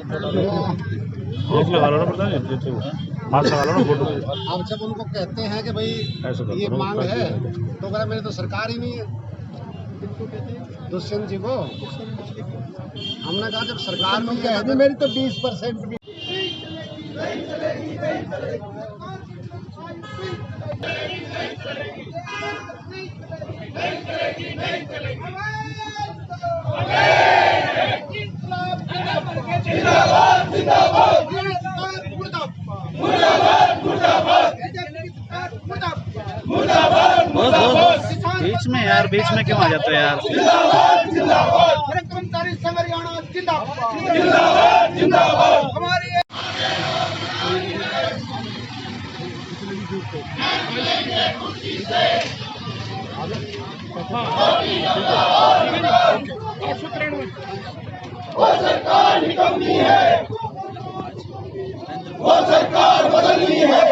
लगा लो ना प्रधान, हाथ लगा लो ना फोटो। अब जब उनको कहते हैं कि भाई ये मांग है, तो अगर मेरी तो सरकार ही नहीं है। दुष्यंत जी को हमने कहा जब सरकार में कह दी मेरी तो 20% भी बीच में यार, बीच में क्यों आ जाते हो यार? कर्मचारी संघ हरियाणा जिंदाबाद जिंदाबाद जिंदाबाद। हमारी वो सरकार निकम्मी है, वो सरकार बदलनी है।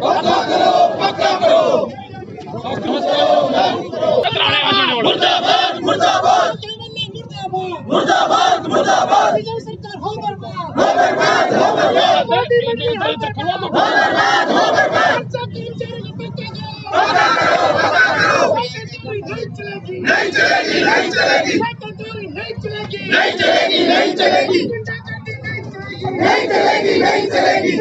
पक्का करो, पक्का करो। मुर्दाबाद मुर्दाबाद मुर्दाबाद मुर्दाबाद। विजय सरकार हो बर्बाद, हो बर्बाद, हो बर्बाद। मोदी मंत्री हो बर्बाद, हो बर्बाद, हो बर्बाद। पक्का करो, पक्का करो। नहीं चलेगी, नहीं चलेगी, नहीं चलेगी, नहीं चलेगी, नहीं चलेगी, नहीं चलेगी, नहीं चलेगी, नहीं चलेगी।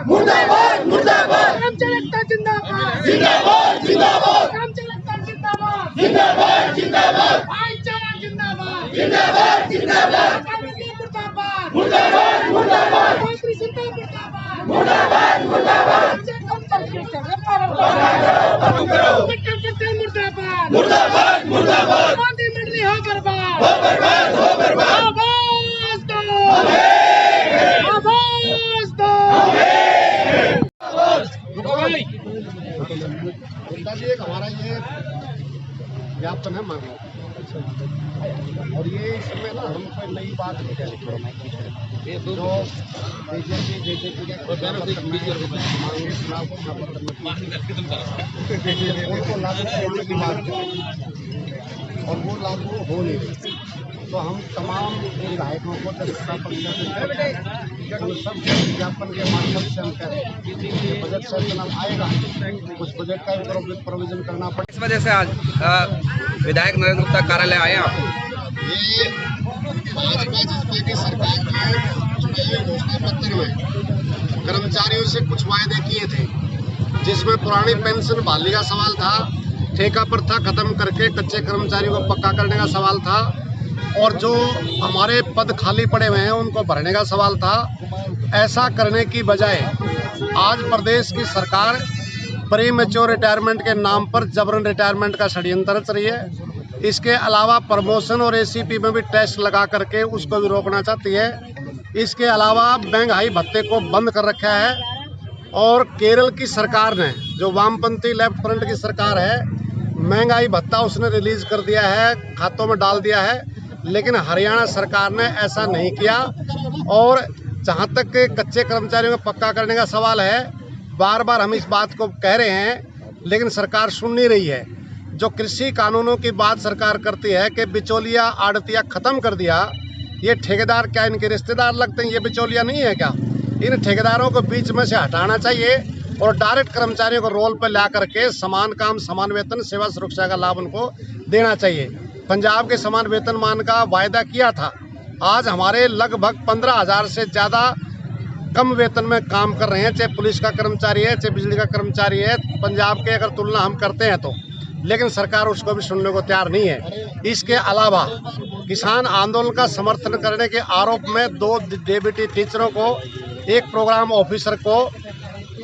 मुर्दाबाद मुर्दाबाद। रामचरित्र जिंदाबाद जिंदाबाद जिंदाबाद। रामचरित्र जिंदाबाद जिंदाबाद जिंदाबाद। भाईचारा जिंदाबाद जिंदाबाद जिंदाबाद। मुर्दाबाद मुर्दाबाद मुर्दाबाद। मंत्री जिंदाबाद मुर्दाबाद मुर्दाबाद। मुर्दाबाद मुर्दाबाद मुर्दाबाद। मोदी मंत्री हो बर्बाद, हो बर्बाद, हो बर्बाद। आवाज दो, आवाज दो। एक हमारा ये ज्ञापन है मांगने, और ये इसमें ना हम कोई नई बात नहीं कह रहे। जो बीजेपी के उनको लागू करने की बात है और वो लागू हो नहीं रही, तो हम तमाम विधायकों को 10% सब विज्ञापन के माध्यम से हम कह रहे हैं कि बजट सेशन आएगा, कुछ बजट का भी प्रोविजन करना पड़ेगा। इस वजह से आज विधायक नरेंद्र गुप्ता कार्यालय आए आप? ये भाजपा जिसपे की सरकार ने चुनावी घोषणा पत्र में कर्मचारियों से कुछ वायदे किए थे, जिसमें पुरानी पेंशन बहाली का सवाल था, ठेका प्रथा खत्म करके कच्चे कर्मचारियों को पक्का करने का सवाल था, और जो हमारे पद खाली पड़े हुए हैं उनको भरने का सवाल था। ऐसा करने की बजाय आज प्रदेश की सरकार प्री मैच्योर रिटायरमेंट के नाम पर जबरन रिटायरमेंट का षड्यंत्र रच रही है। इसके अलावा प्रमोशन और एसीपी में भी टेस्ट लगा करके उसको भी रोकना चाहती है। इसके अलावा महंगाई भत्ते को बंद कर रखा है, और केरल की सरकार ने, जो वामपंथी लेफ्ट फ्रंट की सरकार है, महंगाई भत्ता उसने रिलीज कर दिया है, खातों में डाल दिया है, लेकिन हरियाणा सरकार ने ऐसा नहीं किया। और जहां तक कच्चे कर्मचारियों को पक्का करने का सवाल है, बार बार हम इस बात को कह रहे हैं, लेकिन सरकार सुन नहीं रही है। जो कृषि कानूनों की बात सरकार करती है कि बिचौलिया आड़तिया खत्म कर दिया, ये ठेकेदार क्या इनके रिश्तेदार लगते हैं? ये बिचौलिया नहीं है क्या? इन ठेकेदारों को बीच में से हटाना चाहिए और डायरेक्ट कर्मचारियों को रोल पर ला करके समान काम समान वेतन सेवा सुरक्षा का लाभ उनको देना चाहिए। पंजाब के समान वेतनमान का वायदा किया था। आज हमारे लगभग 15,000 से ज़्यादा कम वेतन में काम कर रहे हैं, चाहे पुलिस का कर्मचारी है, चाहे बिजली का कर्मचारी है, पंजाब के अगर तुलना हम करते हैं तो, लेकिन सरकार उसको भी सुनने को तैयार नहीं है। इसके अलावा किसान आंदोलन का समर्थन करने के आरोप में 2 डेप्यूटी टीचरों को, एक प्रोग्राम ऑफिसर को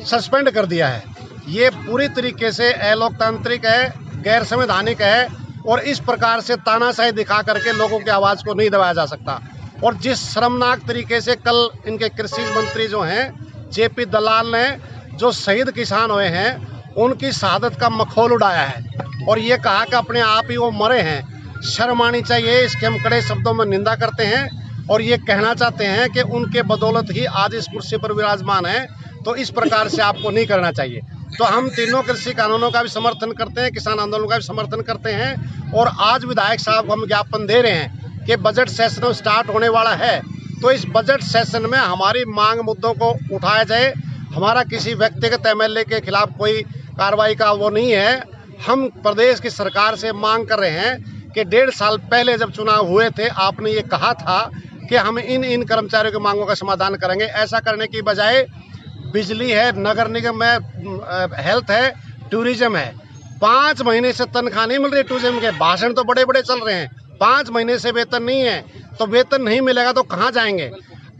सस्पेंड कर दिया है। ये पूरी तरीके से अलोकतांत्रिक है, गैर संवैधानिक है, और इस प्रकार से तानाशाही दिखा करके लोगों की आवाज़ को नहीं दबाया जा सकता। और जिस शर्मनाक तरीके से कल इनके कृषि मंत्री जो हैं जेपी दलाल ने, जो शहीद किसान हुए हैं, उनकी शहादत का मखौल उड़ाया है और ये कहा कि अपने आप ही वो मरे हैं। शर्म आनी चाहिए। इसके हम कड़े शब्दों में निंदा करते हैं और ये कहना चाहते हैं कि उनके बदौलत ही आज इस कुर्सी पर विराजमान है, तो इस प्रकार से आपको नहीं करना चाहिए। तो हम तीनों कृषि कानूनों का भी समर्थन करते हैं, किसान आंदोलन का भी समर्थन करते हैं, और आज विधायक साहब को हम ज्ञापन दे रहे हैं कि बजट सेशन स्टार्ट होने वाला है, तो इस बजट सेशन में हमारी मांग मुद्दों को उठाया जाए। हमारा किसी व्यक्तिगत एमएलए के खिलाफ कोई कार्रवाई का वो नहीं है। हम प्रदेश की सरकार से मांग कर रहे हैं कि 1.5 साल पहले जब चुनाव हुए थे, आपने ये कहा था कि हम इन कर्मचारियों की मांगों का समाधान करेंगे। ऐसा करने की बजाय बिजली है, नगर निगम है, हेल्थ है, टूरिज्म है, 5 महीने से तनख्वाह नहीं मिल रही टूरिज्म के। भाषण तो बड़े बड़े चल रहे हैं, 5 महीने से वेतन नहीं है, तो वेतन नहीं मिलेगा तो कहाँ जाएंगे।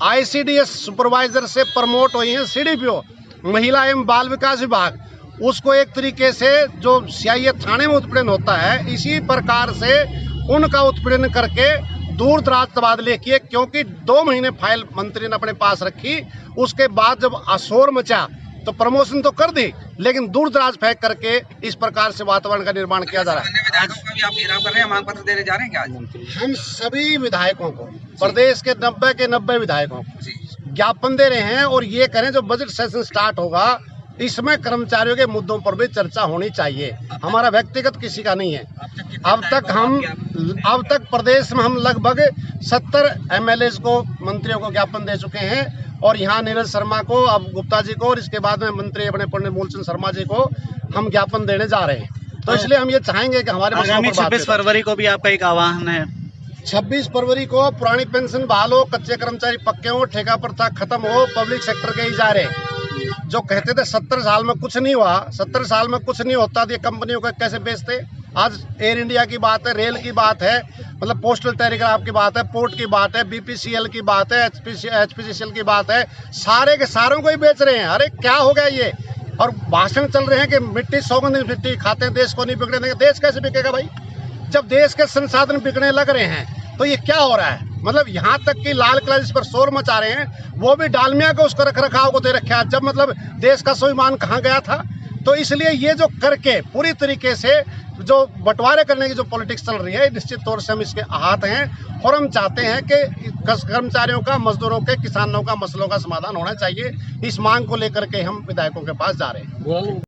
ICDS सुपरवाइजर से प्रमोट हुई हैं CDPO, महिला एवं बाल विकास विभाग, उसको एक तरीके से जो CIA थाने में उत्पीड़न होता है, इसी प्रकार से उनका उत्पीड़न करके दूर दराज तबादले किए, क्योंकि 2 महीने फाइल मंत्री ने अपने पास रखी। उसके बाद जब अशोर मचा तो प्रमोशन तो कर दी, लेकिन दूर दराज फेंक करके इस प्रकार से वातावरण का निर्माण किया जा रहा है। अन्य विधायकों का भी आप घेराव कर रहे हैं, मांग पत्र देने जा रहे हैं क्या आज? हम सभी विधायकों को, प्रदेश के 90 के 90 विधायकों को ज्ञापन दे रहे हैं और ये करें जो बजट सेशन स्टार्ट होगा इसमें कर्मचारियों के मुद्दों पर भी चर्चा होनी चाहिए। हमारा व्यक्तिगत किसी का नहीं है। अब तक प्रदेश में हम लगभग 70 MLAs को, मंत्रियों को ज्ञापन दे चुके हैं और यहाँ नीरज शर्मा को, अब गुप्ता जी को और इसके बाद में मंत्री अपने पंडित मूलचंद शर्मा जी को हम ज्ञापन देने जा रहे हैं। तो इसलिए हम ये चाहेंगे कि हमारे आगामी 26 फरवरी को भी आपका एक आह्वान है। 26 फरवरी को पुरानी पेंशन बहाल हो, कच्चे कर्मचारी पक्के हो, ठेका प्रथा खत्म हो, पब्लिक सेक्टर के इजारे जो कहते थे 70 साल में कुछ नहीं हुआ, 70 साल में कुछ नहीं होता तो ये कंपनियों को कैसे बेचते। आज एयर इंडिया की बात है, रेल की बात है, मतलब पोस्टल टेलीग्राफ की बात है, पोर्ट की बात है, BPCL की बात है, HPCL की बात है, सारे के सारों को ही बेच रहे हैं। अरे क्या हो गया ये। और भाषण चल रहे हैं कि मिट्टी सौगंध मिट्टी खाते हैं, देश को नहीं बिकने देंगे। देश कैसे बिकेगा भाई, जब देश के संसाधन बिकने लग रहे हैं। तो ये क्या हो रहा है, मतलब यहाँ तक कि लाल किला जिस पर शोर मचा रहे हैं वो भी डालमिया को उसको रख रखाव को दे रखा है, जब मतलब देश का स्वाभिमान कहाँ गया था। तो इसलिए ये जो करके पूरी तरीके से जो बंटवारे करने की जो पॉलिटिक्स चल रही है, निश्चित तौर से हम इसके आहत हैं और हम चाहते हैं कि कर्मचारियों का, मजदूरों के, किसानों का मसलों का समाधान होना चाहिए। इस मांग को लेकर के हम विधायकों के पास जा रहे हैं।